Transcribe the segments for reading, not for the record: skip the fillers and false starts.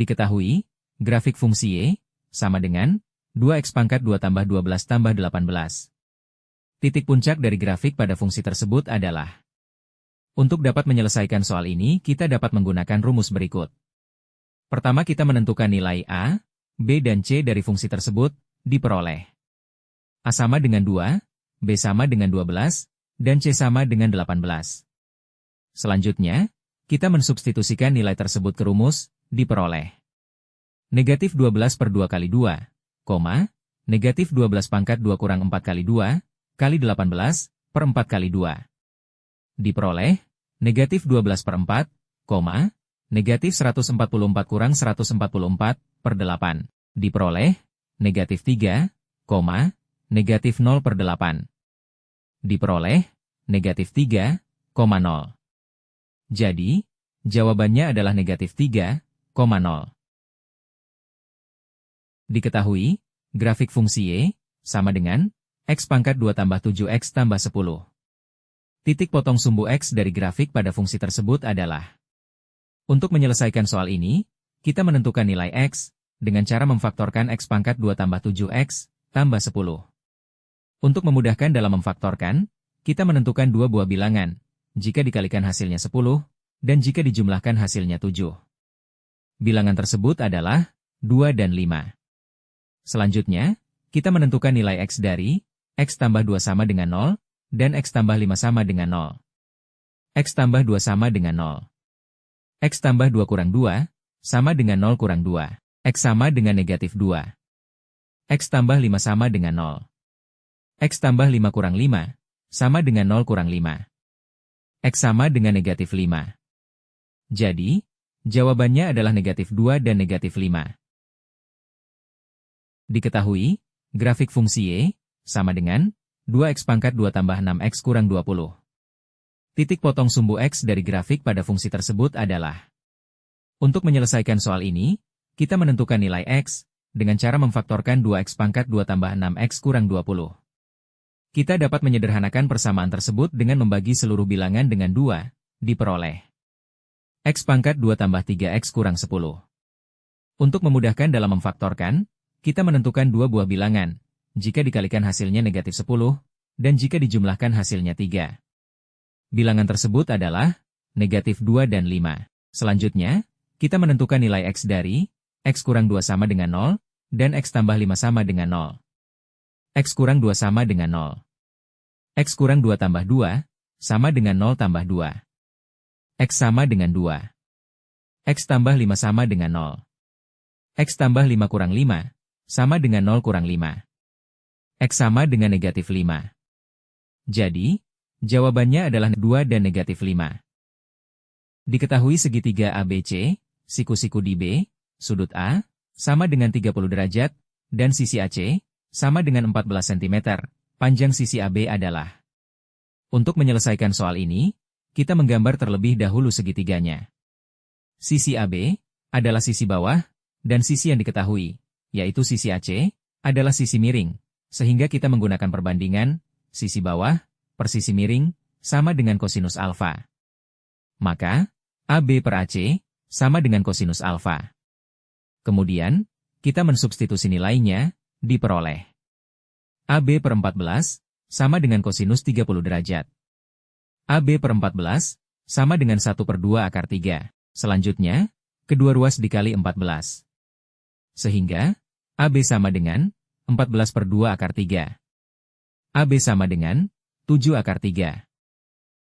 Diketahui, grafik fungsi Y sama dengan 2x pangkat 2 tambah 12 tambah 18. Titik puncak dari grafik pada fungsi tersebut adalah. Untuk dapat menyelesaikan soal ini, kita dapat menggunakan rumus berikut. Pertama, kita menentukan nilai A, B dan C dari fungsi tersebut, diperoleh. A sama dengan 2, B sama dengan 12, dan C sama dengan 18. Selanjutnya, kita mensubstitusikan nilai tersebut ke rumus, diperoleh. Negatif 12 per 2 kali 2, negatif 12 pangkat 2 kurang 4 kali 2, kali 18, per 4 kali 2. Diperoleh, negatif 12 per 4, negatif 144 kurang 144, per 8. Diperoleh, negatif 3, negatif 0 per 8. Diperoleh, negatif 3, 0. Jadi, jawabannya adalah negatif 3, 0. Diketahui, grafik fungsi Y sama dengan x pangkat 2 tambah 7x tambah 10. Titik potong sumbu x dari grafik pada fungsi tersebut adalah. Untuk menyelesaikan soal ini, kita menentukan nilai x dengan cara memfaktorkan x pangkat 2 tambah 7x tambah 10. Untuk memudahkan dalam memfaktorkan, kita menentukan dua buah bilangan, jika dikalikan hasilnya 10, dan jika dijumlahkan hasilnya 7. Bilangan tersebut adalah 2 dan 5. Selanjutnya, kita menentukan nilai x dari x tambah 2 sama dengan 0, dan x tambah 5 sama dengan 0. X tambah 2 sama dengan 0. X tambah 2 kurang 2, sama dengan 0 kurang 2. X sama dengan negatif 2. X tambah 5 sama dengan 0. X tambah 5 kurang 5, sama dengan 0 kurang 5. X sama dengan negatif 5. Jadi, jawabannya adalah negatif 2 dan negatif 5. Diketahui, grafik fungsi Y sama dengan 2x pangkat 2 tambah 6x kurang 20. Titik potong sumbu x dari grafik pada fungsi tersebut adalah. Untuk menyelesaikan soal ini, kita menentukan nilai x dengan cara memfaktorkan 2x pangkat 2 tambah 6x kurang 20. Kita dapat menyederhanakan persamaan tersebut dengan membagi seluruh bilangan dengan 2, diperoleh. X pangkat 2 tambah 3x kurang 10. Untuk memudahkan dalam memfaktorkan, kita menentukan dua buah bilangan, jika dikalikan hasilnya negatif 10, dan jika dijumlahkan hasilnya 3. Bilangan tersebut adalah negatif 2 dan 5. Selanjutnya, kita menentukan nilai x dari x kurang 2 sama dengan 0, dan x tambah 5 sama dengan 0. X kurang 2 sama dengan 0. X kurang 2 tambah 2, sama dengan 0 tambah 2. X sama dengan 2. X tambah 5 sama dengan 0. X tambah 5 kurang 5, sama dengan 0 kurang 5. X sama dengan negatif 5. Jadi, jawabannya adalah 2 dan negatif 5. Diketahui segitiga ABC, siku-siku di B, sudut A, sama dengan 30 derajat, dan sisi AC, sama dengan 14 cm, panjang sisi AB adalah. Untuk menyelesaikan soal ini, kita menggambar terlebih dahulu segitiganya. Sisi AB adalah sisi bawah, dan sisi yang diketahui, yaitu sisi AC, adalah sisi miring, sehingga kita menggunakan perbandingan, sisi bawah, per sisi miring, sama dengan kosinus alfa. Maka, AB per AC, sama dengan kosinus alfa. Kemudian, kita mensubstitusi nilainya, diperoleh. AB per 14, sama dengan kosinus 30 derajat. AB per 14, sama dengan 1 per 2 akar 3. Selanjutnya, kedua ruas dikali 14. Sehingga, AB sama dengan 14 per 2 akar 3. AB sama dengan 7 akar 3.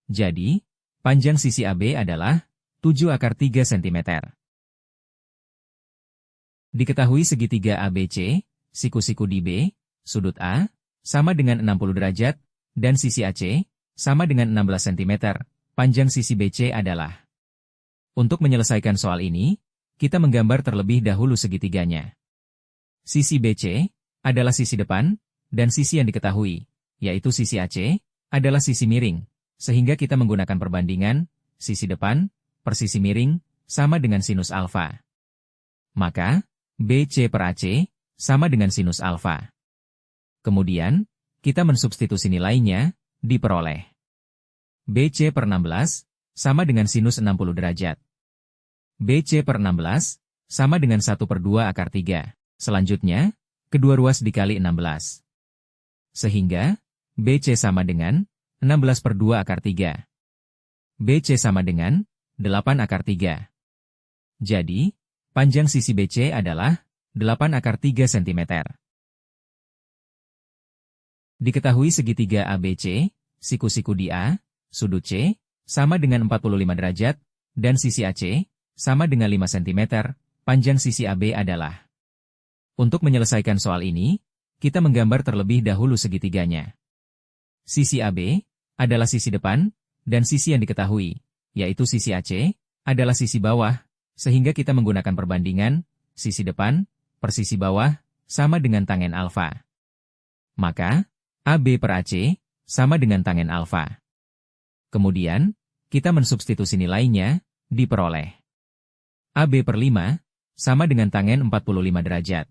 Jadi, panjang sisi AB adalah 7 akar 3 cm. Diketahui segitiga ABC, siku-siku di B, sudut A, sama dengan 60 derajat, dan sisi AC, sama dengan 16 cm, panjang sisi BC adalah. Untuk menyelesaikan soal ini, kita menggambar terlebih dahulu segitiganya. Sisi BC adalah sisi depan, dan sisi yang diketahui, yaitu sisi AC, adalah sisi miring, sehingga kita menggunakan perbandingan, sisi depan, per sisi miring, sama dengan sinus alfa. Maka, BC per AC, sama dengan sinus alfa. Kemudian, kita mensubstitusi nilainya, diperoleh. BC per 16, sama dengan sinus 60 derajat. BC per 16, sama dengan 1/2 akar 3. Selanjutnya, kedua ruas dikali 16. Sehingga, BC sama dengan 16/2 akar 3. BC sama dengan 8 akar 3. Jadi, panjang sisi BC adalah 8 akar 3 cm. Diketahui segitiga ABC, siku-siku di A, sudut C, sama dengan 45 derajat, dan sisi AC, sama dengan 5 cm, panjang sisi AB adalah. Untuk menyelesaikan soal ini, kita menggambar terlebih dahulu segitiganya. Sisi AB adalah sisi depan, dan sisi yang diketahui, yaitu sisi AC, adalah sisi bawah, sehingga kita menggunakan perbandingan, sisi depan, per sisi bawah, sama dengan tangen alfa. Maka, AB per AC, sama dengan tangen alfa. Kemudian, kita mensubstitusi nilainya, diperoleh. AB per 5, sama dengan tangen 45 derajat.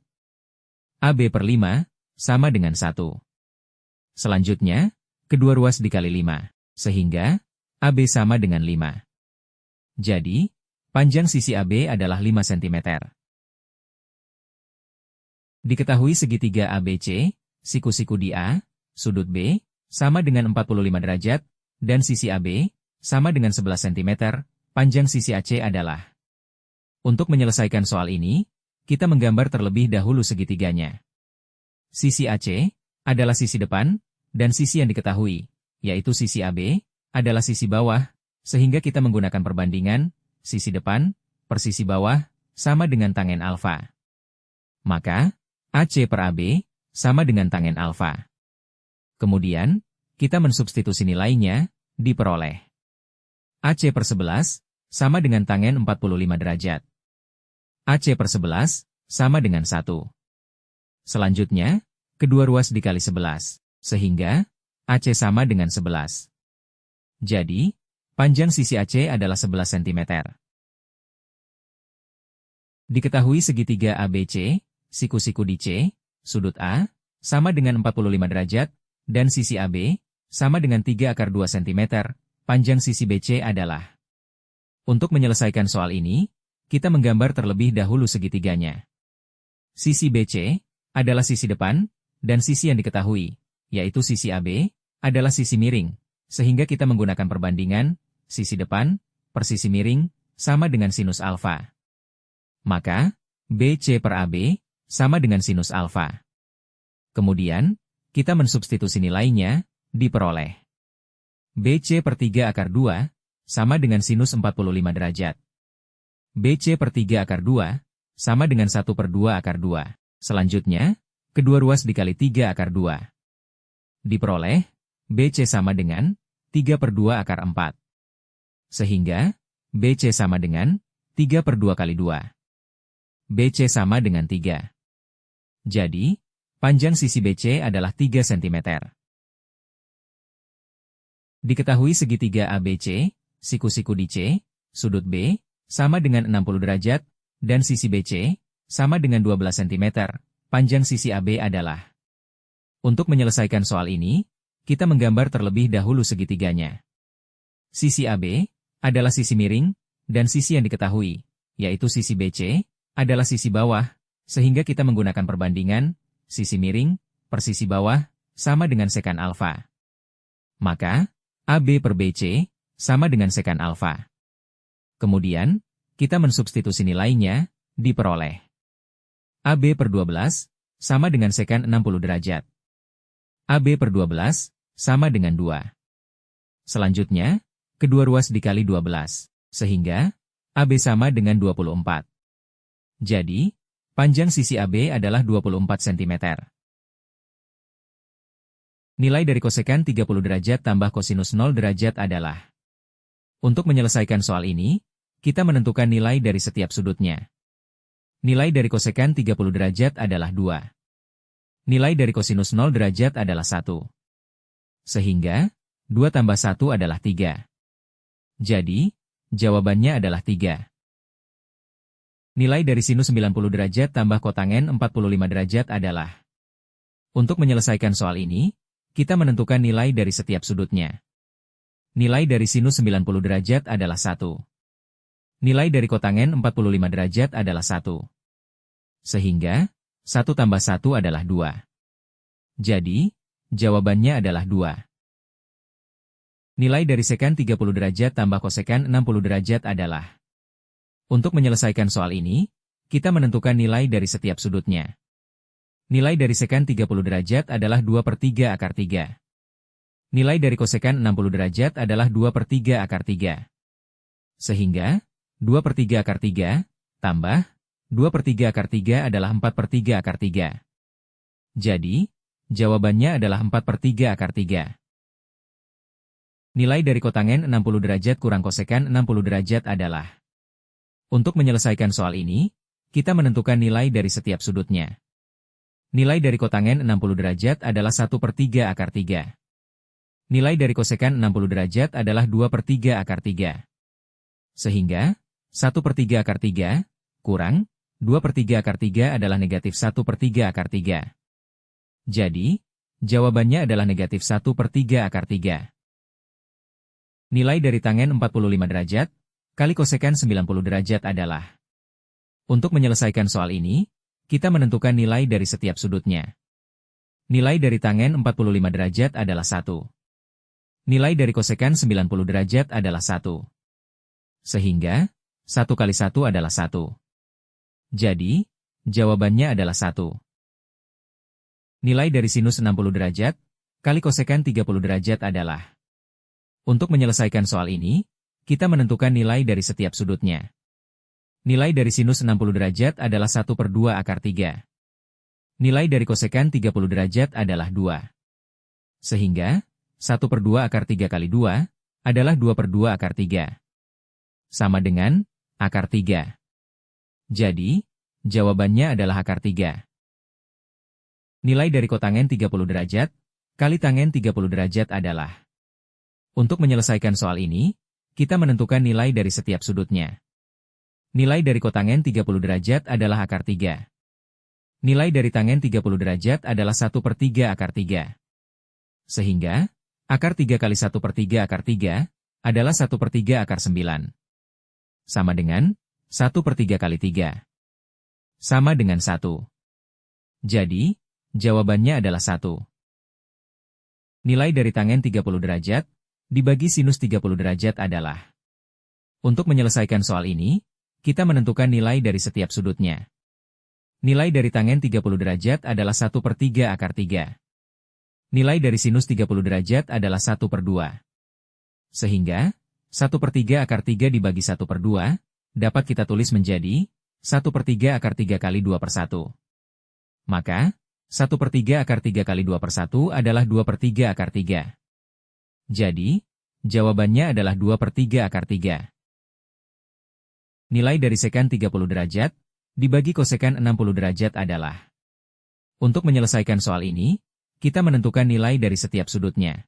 AB per 5, sama dengan 1. Selanjutnya, kedua ruas dikali 5, sehingga, AB sama dengan 5. Jadi, panjang sisi AB adalah 5 cm. Diketahui segitiga ABC, siku-siku di A, sudut B, sama dengan 45 derajat, dan sisi AB, sama dengan 11 cm, panjang sisi AC adalah. Untuk menyelesaikan soal ini, kita menggambar terlebih dahulu segitiganya. Sisi AC adalah sisi depan, dan sisi yang diketahui, yaitu sisi AB, adalah sisi bawah, sehingga kita menggunakan perbandingan, sisi depan, per sisi bawah, sama dengan tangen alfa. Maka, AC per AB, sama dengan tangen alfa. Kemudian, kita mensubstitusi nilainya, diperoleh. AC per 11, sama dengan tangen 45 derajat. AC per 11, sama dengan 1. Selanjutnya, kedua ruas dikali 11, sehingga, AC sama dengan 11. Jadi, panjang sisi AC adalah 11 cm. Diketahui segitiga ABC, siku-siku di C, sudut A, sama dengan 45 derajat, dan sisi AB, sama dengan 3/2 cm, panjang sisi BC adalah. Untuk menyelesaikan soal ini, kita menggambar terlebih dahulu segitiganya. Sisi BC adalah sisi depan, dan sisi yang diketahui, yaitu sisi AB, adalah sisi miring, sehingga kita menggunakan perbandingan, sisi depan, per sisi miring, sama dengan sinus alfa. Maka, BC per AB, sama dengan sinus alfa. Kemudian, kita mensubstitusi nilainya, diperoleh. BC per 3/2, sama dengan sinus 45 derajat. BC per 3/2, sama dengan 1/2 akar 2. Selanjutnya, kedua ruas dikali 3/2. Diperoleh, BC sama dengan 3/2 akar 4. Sehingga, BC sama dengan 3/2 kali 2. BC sama dengan 3. Jadi, panjang sisi BC adalah 3 cm. Diketahui segitiga ABC, siku-siku di C, sudut B, sama dengan 60 derajat, dan sisi BC, sama dengan 12 cm, panjang sisi AB adalah. Untuk menyelesaikan soal ini, kita menggambar terlebih dahulu segitiganya. Sisi AB adalah sisi miring, dan sisi yang diketahui, yaitu sisi BC, adalah sisi bawah, sehingga kita menggunakan perbandingan, sisi miring, per sisi bawah, sama dengan sekan alfa. Maka, AB per BC, sama dengan sekan alfa. Kemudian, kita mensubstitusi nilainya, diperoleh. AB per 12, sama dengan sekan 60 derajat. AB per 12, sama dengan 2. Selanjutnya, kedua ruas dikali 12, sehingga, AB sama dengan 24. Jadi, panjang sisi AB adalah 24 cm. Nilai dari kosekan 30 derajat tambah kosinus 0 derajat adalah. Untuk menyelesaikan soal ini, kita menentukan nilai dari setiap sudutnya. Nilai dari kosekan 30 derajat adalah 2. Nilai dari kosinus 0 derajat adalah 1. Sehingga, 2 tambah 1 adalah 3. Jadi, jawabannya adalah 3. Nilai dari sinus 90 derajat tambah kotangen 45 derajat adalah. Untuk menyelesaikan soal ini, kita menentukan nilai dari setiap sudutnya. Nilai dari sinus 90 derajat adalah 1. Nilai dari kotangen 45 derajat adalah 1. Sehingga, 1 tambah 1 adalah 2. Jadi, jawabannya adalah 2. Nilai dari seken 30 derajat tambah koseken 60 derajat adalah. Untuk menyelesaikan soal ini, kita menentukan nilai dari setiap sudutnya. Nilai dari seken 30 derajat adalah 2/3 akar 3. Nilai dari koseken 60 derajat adalah 2/3 akar 3. Sehingga, 2/3 akar 3, tambah, 2/3 akar 3 adalah 4/3 akar 3. Jadi, jawabannya adalah 4/3 akar 3. Nilai dari kotangen 60 derajat kurang koseken 60 derajat adalah. Untuk menyelesaikan soal ini, kita menentukan nilai dari setiap sudutnya. Nilai dari kotangen 60 derajat adalah 1/3 akar 3. Nilai dari koseken 60 derajat adalah 2/3 akar 3. Sehingga, 1/3 akar 3, kurang, 2/3 akar 3 adalah negatif 1/3 akar 3. Jadi, jawabannya adalah negatif 1/3 akar 3. Nilai dari tangen 45 derajat, kali koseken 90 derajat adalah. Untuk menyelesaikan soal ini, kita menentukan nilai dari setiap sudutnya. Nilai dari tangen 45 derajat adalah 1. Nilai dari koseken 90 derajat adalah 1. Sehingga, 1 kali 1 adalah 1. Jadi, jawabannya adalah 1. Nilai dari sinus 60 derajat, kali koseken 30 derajat adalah. Untuk menyelesaikan soal ini, kita menentukan nilai dari setiap sudutnya. Nilai dari sinus 60 derajat adalah 1/2 akar 3. Nilai dari koseken 30 derajat adalah 2. Sehingga, 1/2 akar 3 kali 2, adalah 2/2 akar 3. Sama dengan, akar 3. Jadi, jawabannya adalah akar 3. Nilai dari kotangen 30 derajat, kali tangen 30 derajat adalah. Untuk menyelesaikan soal ini, kita menentukan nilai dari setiap sudutnya. Nilai dari kotangen 30 derajat adalah akar 3. Nilai dari tangen 30 derajat adalah 1/3 akar 3. Sehingga, akar 3 kali 1/3 akar 3, adalah 1/3 akar 9. Sama dengan, 1/3 kali 3. Sama dengan 1. Jadi, jawabannya adalah 1. Nilai dari tangen 30 derajat, dibagi sinus 30 derajat adalah. Untuk menyelesaikan soal ini, kita menentukan nilai dari setiap sudutnya. Nilai dari tangen 30 derajat adalah 1/3 akar 3. Nilai dari sinus 30 derajat adalah 1/2. Sehingga, 1/3 akar 3 dibagi 1/2, dapat kita tulis menjadi 1/3 akar 3 kali 2/1. Maka, 1/3 akar 3 kali 2/1 adalah 2/3 akar 3. Jadi, jawabannya adalah 2/3 akar 3. Nilai dari seken 30 derajat, dibagi koseken 60 derajat adalah. Untuk menyelesaikan soal ini, kita menentukan nilai dari setiap sudutnya.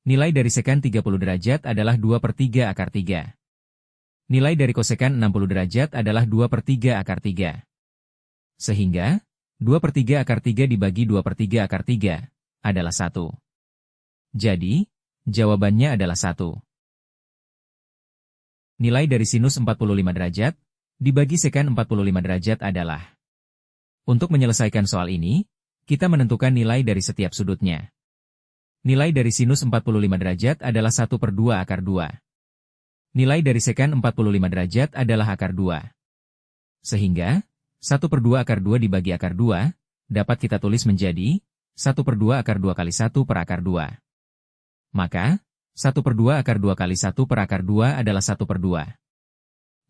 Nilai dari seken 30 derajat adalah 2/3 akar 3. Nilai dari koseken 60 derajat adalah 2/3 akar 3. Sehingga, 2/3 akar 3 dibagi 2/3 akar 3, adalah 1. Jadi, jawabannya adalah 1. Nilai dari sinus 45 derajat, dibagi seken 45 derajat adalah. Untuk menyelesaikan soal ini, kita menentukan nilai dari setiap sudutnya. Nilai dari sinus 45 derajat adalah 1/2 akar 2. Nilai dari seken 45 derajat adalah akar 2. Sehingga, 1/2 akar 2 dibagi akar 2, dapat kita tulis menjadi 1/2 akar 2 kali 1 per akar 2. Maka, 1/2 akar 2 kali 1 per akar 2 adalah 1/2.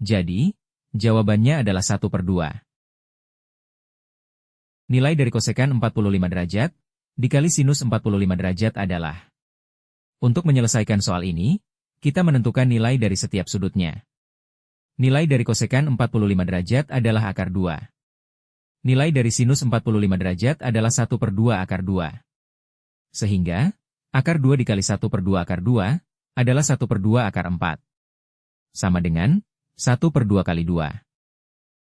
Jadi, jawabannya adalah 1/2. Nilai dari kosekan 45 derajat, dikali sinus 45 derajat adalah. Untuk menyelesaikan soal ini, kita menentukan nilai dari setiap sudutnya. Nilai dari kosekan 45 derajat adalah akar 2. Nilai dari sinus 45 derajat adalah 1/2 akar 2. Sehingga, akar 2 dikali 1/2 akar 2, adalah 1/2 akar 4. Sama dengan, 1/2 kali 2.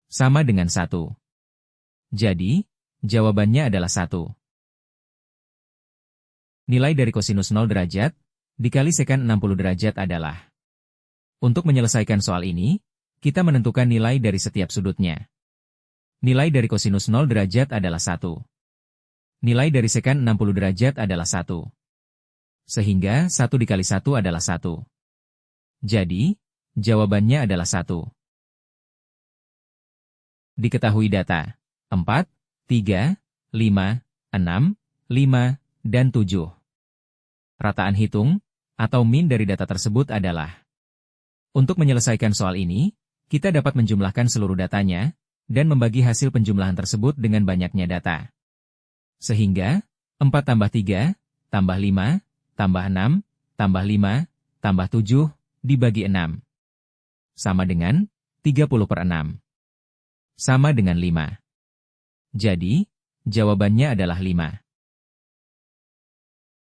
Sama dengan 1. Jadi, jawabannya adalah 1. Nilai dari kosinus 0 derajat, dikali sekan 60 derajat adalah. Untuk menyelesaikan soal ini, kita menentukan nilai dari setiap sudutnya. Nilai dari kosinus 0 derajat adalah 1. Nilai dari seken 60 derajat adalah 1. Sehingga 1 dikali 1 adalah 1. Jadi, jawabannya adalah 1. Diketahui data 4, 3, 5, 6, 5, dan 7. Rataan hitung, atau min dari data tersebut adalah. Untuk menyelesaikan soal ini, kita dapat menjumlahkan seluruh datanya, dan membagi hasil penjumlahan tersebut dengan banyaknya data. Sehingga, 4 tambah 3, tambah 5, tambah 6, tambah 5, tambah 7, dibagi 6. Sama dengan 30/6. Sama dengan 5. Jadi, jawabannya adalah 5.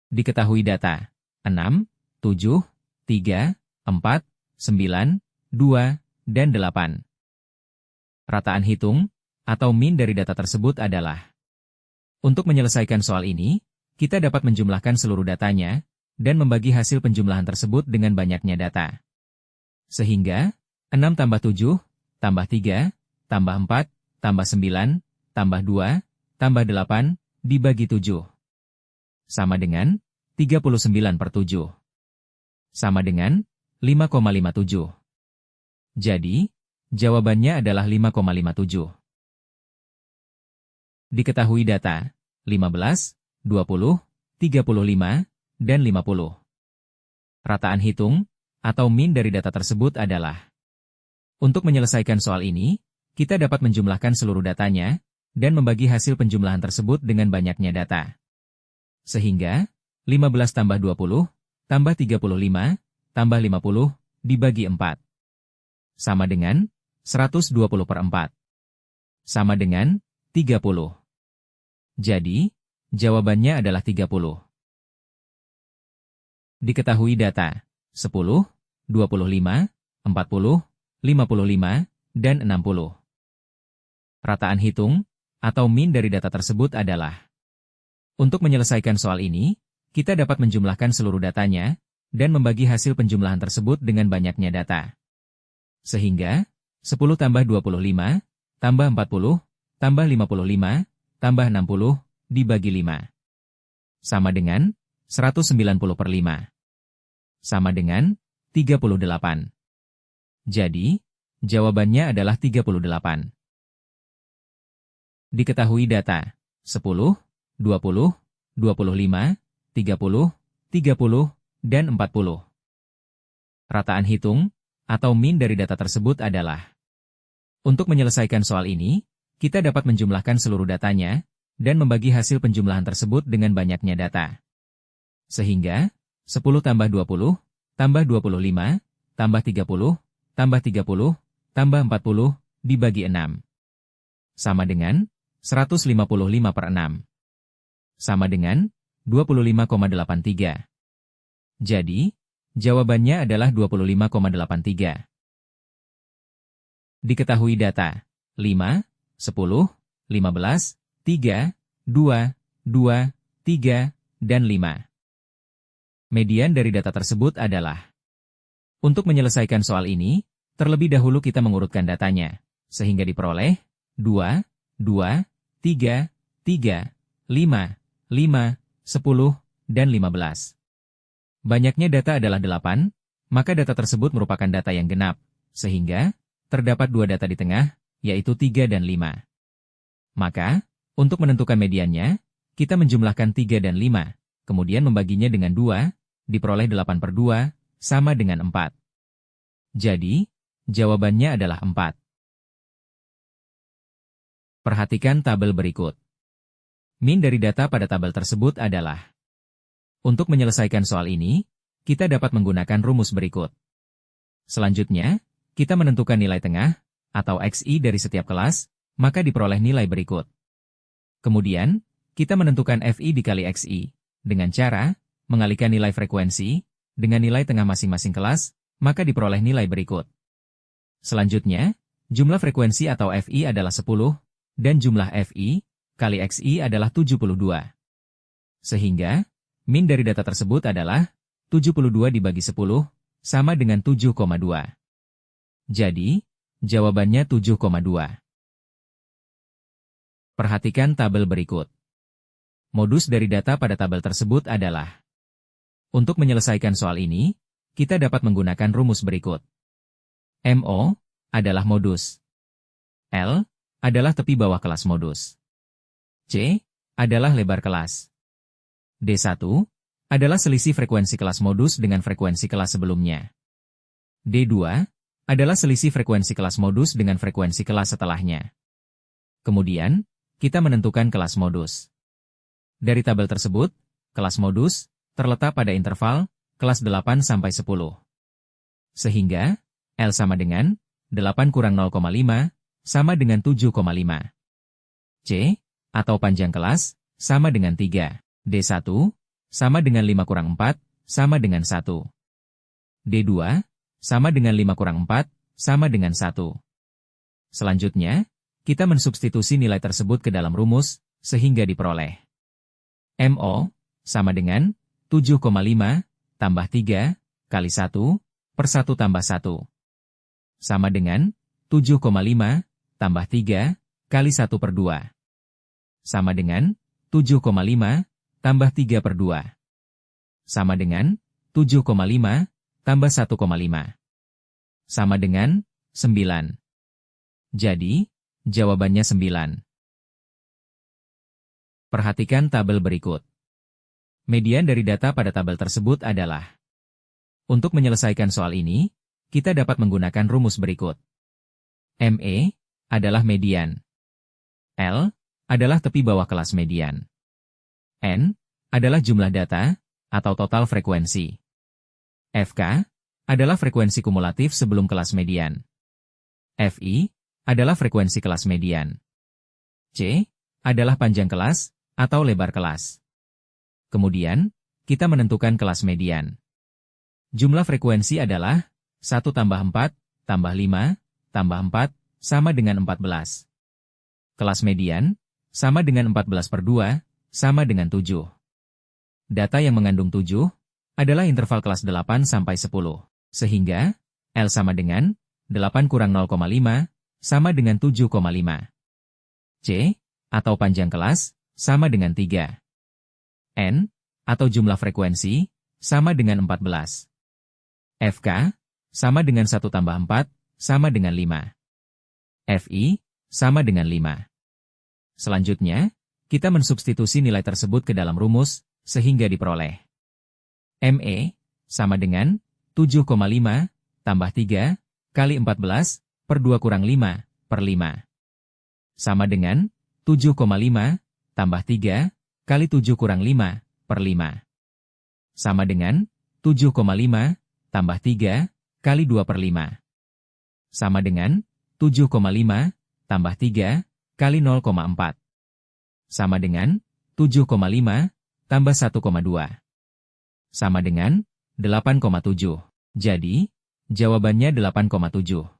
Diketahui data 6, 7, 3, 4, 9, 2, dan 8. Rataan hitung, atau min dari data tersebut adalah. Untuk menyelesaikan soal ini, kita dapat menjumlahkan seluruh datanya, dan membagi hasil penjumlahan tersebut dengan banyaknya data. Sehingga, 6 tambah 7, tambah 3, tambah 4, tambah 9, tambah 2, tambah 8, dibagi 7. Sama dengan 39/7. Sama dengan 5,57. Jadi, jawabannya adalah 5,57. Diketahui data 15, 20, 35, dan 50. Rataan hitung, atau min dari data tersebut adalah. Untuk menyelesaikan soal ini, kita dapat menjumlahkan seluruh datanya, dan membagi hasil penjumlahan tersebut dengan banyaknya data. Sehingga, 15 tambah 20, tambah 35, tambah 50, dibagi 4. Sama dengan 120/4. Sama dengan 30. Jadi, jawabannya adalah 30. Diketahui data 10, 25, 40, 55, dan 60. Rataan hitung, atau min dari data tersebut adalah. Untuk menyelesaikan soal ini, kita dapat menjumlahkan seluruh datanya, dan membagi hasil penjumlahan tersebut dengan banyaknya data. Sehingga, 10 tambah 25, tambah 40, tambah 55, tambah 60, dibagi 5. Sama dengan 190/5. Sama dengan 38. Jadi, jawabannya adalah 38. Diketahui data 10, 20, 25, 30, 30, dan 40. Rataan hitung, atau min dari data tersebut adalah. Untuk menyelesaikan soal ini, kita dapat menjumlahkan seluruh datanya, dan membagi hasil penjumlahan tersebut dengan banyaknya data. Sehingga, 10 tambah 20, tambah 25, tambah 30, tambah 30, tambah 40, dibagi 6. Sama dengan 155/6. Sama dengan 25,83. Jadi, jawabannya adalah 25,83. Diketahui data 5, 10, 15, 3, 2, 2, 3, dan 5. Median dari data tersebut adalah. Untuk menyelesaikan soal ini, terlebih dahulu kita mengurutkan datanya, sehingga diperoleh 2, 2, 3, 3, 5, 5, 10, dan 15. Banyaknya data adalah 8, maka data tersebut merupakan data yang genap, sehingga terdapat 2 data di tengah, yaitu 3 dan 5. Maka, untuk menentukan mediannya, kita menjumlahkan 3 dan 5, kemudian membaginya dengan 2, diperoleh 8/2, sama dengan 4. Jadi, jawabannya adalah 4. Perhatikan tabel berikut. Min dari data pada tabel tersebut adalah. Untuk menyelesaikan soal ini, kita dapat menggunakan rumus berikut. Selanjutnya, kita menentukan nilai tengah, atau XI dari setiap kelas, maka diperoleh nilai berikut. Kemudian, kita menentukan FI dikali XI, dengan cara, mengalihkan nilai frekuensi, dengan nilai tengah masing-masing kelas, maka diperoleh nilai berikut. Selanjutnya, jumlah frekuensi atau FI adalah 10, dan jumlah FI, kali XI adalah 72. Sehingga, min dari data tersebut adalah 72 dibagi 10, sama dengan 7,2. Jadi, jawabannya 7,2. Perhatikan tabel berikut. Modus dari data pada tabel tersebut adalah. Untuk menyelesaikan soal ini, kita dapat menggunakan rumus berikut. MO adalah modus. L adalah tepi bawah kelas modus. C adalah lebar kelas. D1 adalah selisih frekuensi kelas modus dengan frekuensi kelas sebelumnya. D2 adalah selisih frekuensi kelas modus dengan frekuensi kelas setelahnya. Kemudian, kita menentukan kelas modus. Dari tabel tersebut, kelas modus terletak pada interval kelas 8 sampai 10. Sehingga, L sama dengan 8 kurang 0,5 sama dengan 7,5. C, atau panjang kelas, sama dengan 3. D1, sama dengan 5 kurang 4, sama dengan 1. D2, sama dengan 5 kurang 4, sama dengan 1. Selanjutnya, kita mensubstitusi nilai tersebut ke dalam rumus, sehingga diperoleh. MO, sama dengan 7,5, tambah 3, kali 1, per 1 tambah 1. Sama dengan 7,5, tambah 3, kali 1 per 2. Sama dengan 7,5, tambah 3 per 2. Sama dengan 7,5, tambah 1,5. Sama dengan 9. Jadi, jawabannya 9. Perhatikan tabel berikut. Median dari data pada tabel tersebut adalah. Untuk menyelesaikan soal ini, kita dapat menggunakan rumus berikut. ME adalah median. L adalah tepi bawah kelas median. N adalah jumlah data, atau total frekuensi. FK adalah frekuensi kumulatif sebelum kelas median. FI adalah frekuensi kelas median. C adalah panjang kelas, atau lebar kelas. Kemudian, kita menentukan kelas median. Jumlah frekuensi adalah 1 tambah 4, tambah 5, tambah 4, sama dengan 14. Kelas median, sama dengan 14 per 2, sama dengan 7. Data yang mengandung 7, adalah interval kelas 8 sampai 10. Sehingga, L sama dengan 8 kurang 0,5, sama dengan 7,5. C, atau panjang kelas, sama dengan 3. N, atau jumlah frekuensi, sama dengan 14. FK, sama dengan 1 tambah 4, sama dengan 5. FI, sama dengan 5. Selanjutnya, kita mensubstitusi nilai tersebut ke dalam rumus, sehingga diperoleh. ME, sama dengan 7,5, tambah 3, kali 14, per 2 kurang 5, per 5. Sama dengan 7,5, tambah 3, kali 7 kurang 5, per 5. Sama dengan 7,5, tambah 3, kali 2 per 5. Sama dengan 7,5, tambah 3, kali 0,4. Sama dengan 7,5, tambah 1,2. Sama dengan 8,7. Jadi, jawabannya 8,7.